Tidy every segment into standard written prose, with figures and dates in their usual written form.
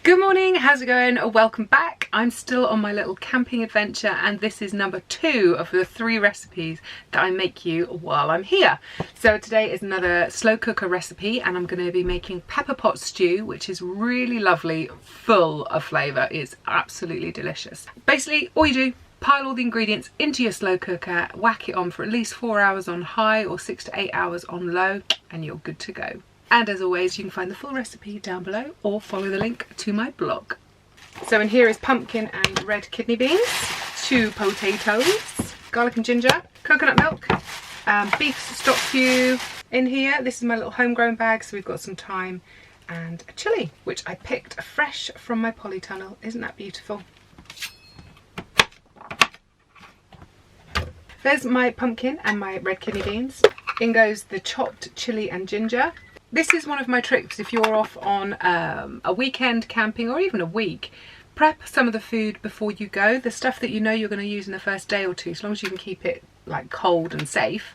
Good morning, how's it going? Welcome back. I'm still on my little camping adventure and this is number 2 of the 3 recipes that I make you while I'm here. So today is another slow cooker recipe and I'm going to be making pepperpot stew, which is really lovely, full of flavour. It's absolutely delicious. Basically, all you do, pile all the ingredients into your slow cooker, whack it on for at least 4 hours on high or 6 to 8 hours on low, and you're good to go. And as always, you can find the full recipe down below or follow the link to my blog. So in here is pumpkin and red kidney beans, 2 potatoes, garlic and ginger, coconut milk, beef stock cube. In here, this is my little homegrown bag, so we've got some thyme and a chilli, which I picked fresh from my polytunnel. Isn't that beautiful? There's my pumpkin and my red kidney beans. In goes the chopped chilli and ginger. This is one of my tricks if you're off on a weekend camping or even a week. Prep some of the food before you go. The stuff that you know you're going to use in the first day or two, as long as you can keep it like cold and safe.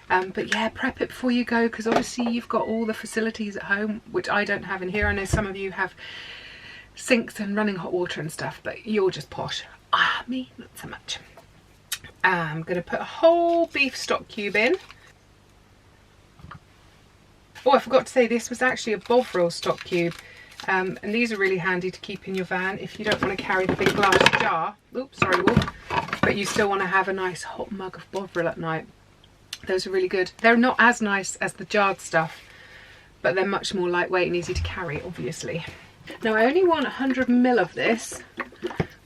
But yeah, prep it before you go, because obviously you've got all the facilities at home, which I don't have in here. I know some of you have sinks and running hot water and stuff, but you're just posh. Me, not so much. I'm going to put a whole beef stock cube in. Oh, I forgot to say, this was actually a Bovril stock cube. And these are really handy to keep in your van if you don't want to carry the big glass jar. Oops, sorry, Wolf. But you still want to have a nice hot mug of Bovril at night. Those are really good. They're not as nice as the jarred stuff, but they're much more lightweight and easy to carry, obviously. Now, I only want 100 ml of this,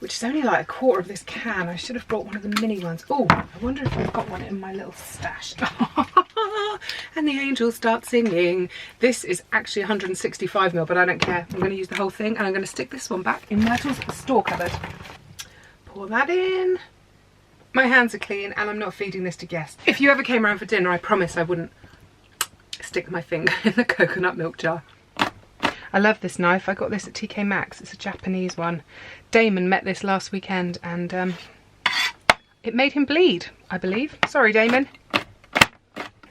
which is only like a quarter of this can. I should have brought one of the mini ones. Oh, I wonder if I've got one in my little stash. And the angels start singing. This is actually 165 ml, but I don't care. I'm going to use the whole thing and I'm going to stick this one back in Myrtle's store cupboard. Pour that in. My hands are clean and I'm not feeding this to guests. If you ever came around for dinner, I promise I wouldn't stick my finger in the coconut milk jar. I love this knife. I got this at TK Maxx. It's a Japanese one. Damon met this last weekend and it made him bleed, I believe. Sorry, Damon.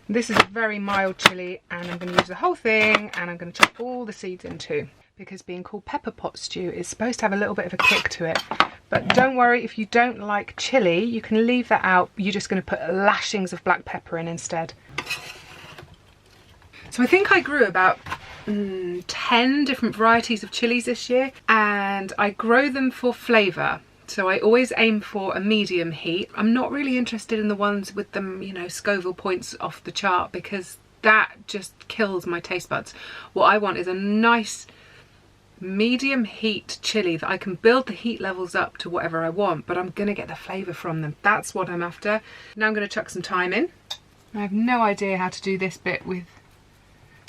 This is a very mild chilli and I'm going to use the whole thing and I'm going to chop all the seeds in too, because being called pepperpot stew is supposed to have a little bit of a kick to it. But don't worry, if you don't like chilli, you can leave that out. You're just going to put lashings of black pepper in instead. So I think I grew about 10 different varieties of chilies this year, and I grow them for flavour. So I always aim for a medium heat. I'm not really interested in the ones with them, you know, Scoville points off the chart, because that just kills my taste buds. What I want is a nice medium heat chili that I can build the heat levels up to whatever I want, but I'm gonna get the flavour from them. That's what I'm after. Now I'm gonna chuck some thyme in. I have no idea how to do this bit with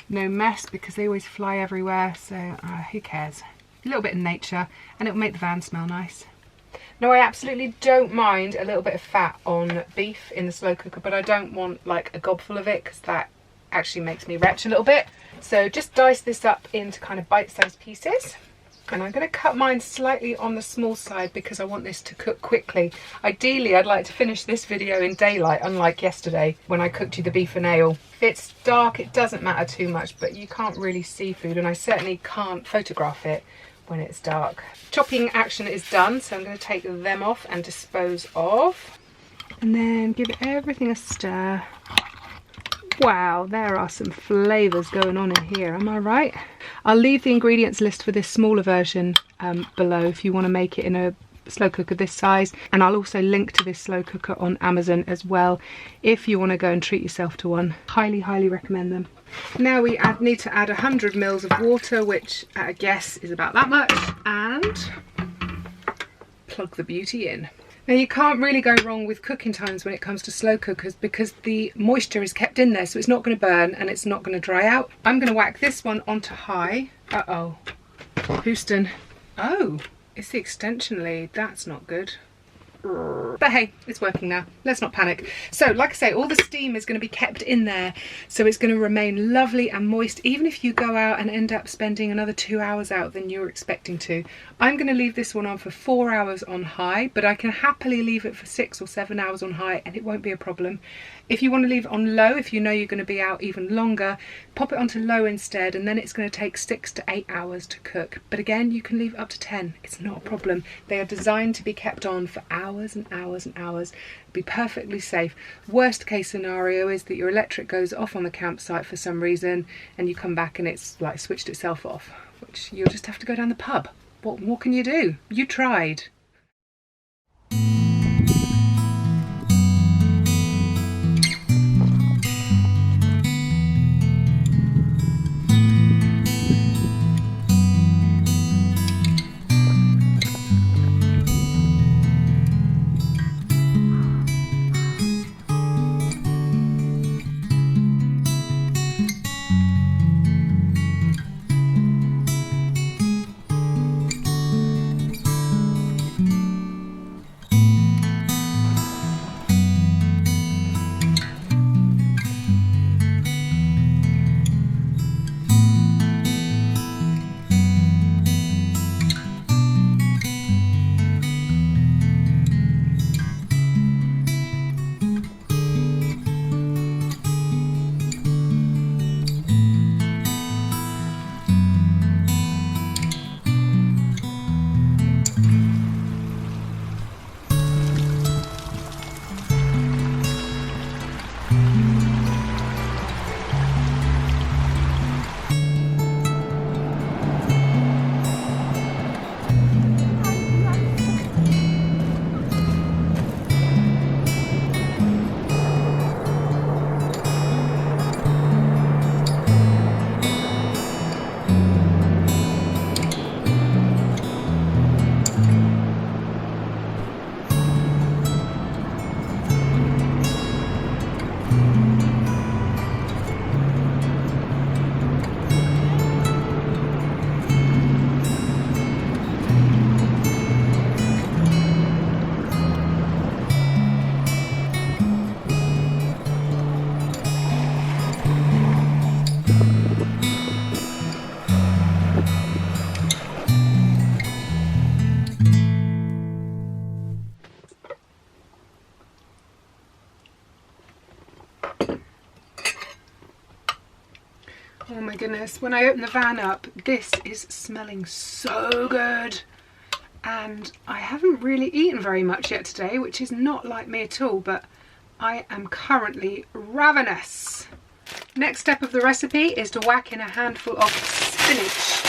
no mess, because they always fly everywhere, so who cares? A little bit of nature and it'll make the van smell nice. Now, I absolutely don't mind a little bit of fat on beef in the slow cooker, but I don't want like a gobful of it, because that actually makes me retch a little bit. So just dice this up into kind of bite-sized pieces. And I'm going to cut mine slightly on the small side because I want this to cook quickly. Ideally, I'd like to finish this video in daylight, unlike yesterday when I cooked you the beef and ale. If it's dark, it doesn't matter too much, but you can't really see food, and I certainly can't photograph it when it's dark. Chopping action is done, so I'm going to take them off and dispose of. And then give everything a stir. Wow, there are some flavours going on in here, am I right? I'll leave the ingredients list for this smaller version below if you want to make it in a slow cooker this size, and I'll also link to this slow cooker on Amazon as well if you want to go and treat yourself to one. Highly recommend them. Now we need to add 100 ml of water, which at a guess is about that much, and plug the beauty in. Now, you can't really go wrong with cooking times when it comes to slow cookers, because the moisture is kept in there, so it's not going to burn and it's not going to dry out. I'm going to whack this one onto high. Houston. Oh, it's the extension lead. That's not good. But hey, it's working now. Let's not panic. So, like I say, all the steam is going to be kept in there, so it's going to remain lovely and moist, even if you go out and end up spending another 2 hours out than you're expecting to. I'm going to leave this one on for 4 hours on high, but I can happily leave it for 6 or 7 hours on high and it won't be a problem. If you want to leave it on low, if you know you're going to be out even longer, pop it onto low instead, and then it's going to take 6 to 8 hours to cook. But again, you can leave it up to 10. It's not a problem. They are designed to be kept on for hours and hours and hours. Be perfectly safe. Worst case scenario is that your electric goes off on the campsite for some reason and you come back and it's like switched itself off, which you'll just have to go down the pub. What more can you do? You tried. Oh my goodness, when I open the van up, this is smelling so good. And I haven't really eaten very much yet today, which is not like me at all, but I am currently ravenous. Next step of the recipe is to whack in a handful of spinach.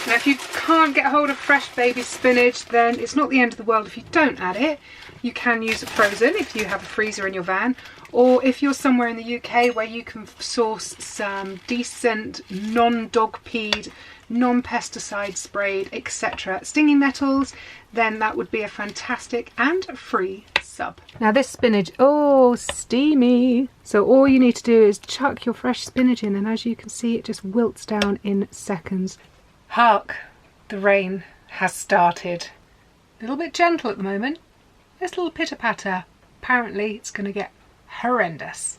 Now if you can't get hold of fresh baby spinach, then it's not the end of the world if you don't add it. You can use it frozen if you have a freezer in your van, or if you're somewhere in the UK where you can source some decent non-dog peed, non-pesticide sprayed, etc. stinging nettles, then that would be a fantastic and free sub. Now this spinach, oh, steamy. So all you need to do is chuck your fresh spinach in, and as you can see, it just wilts down in seconds. Hark, the rain has started. A little bit gentle at the moment. This little pitter-patter. Apparently it's going to get horrendous.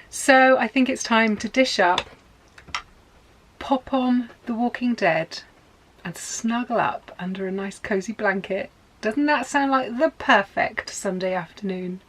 So I think it's time to dish up, pop on The Walking Dead and snuggle up under a nice cozy blanket. Doesn't that sound like the perfect Sunday afternoon?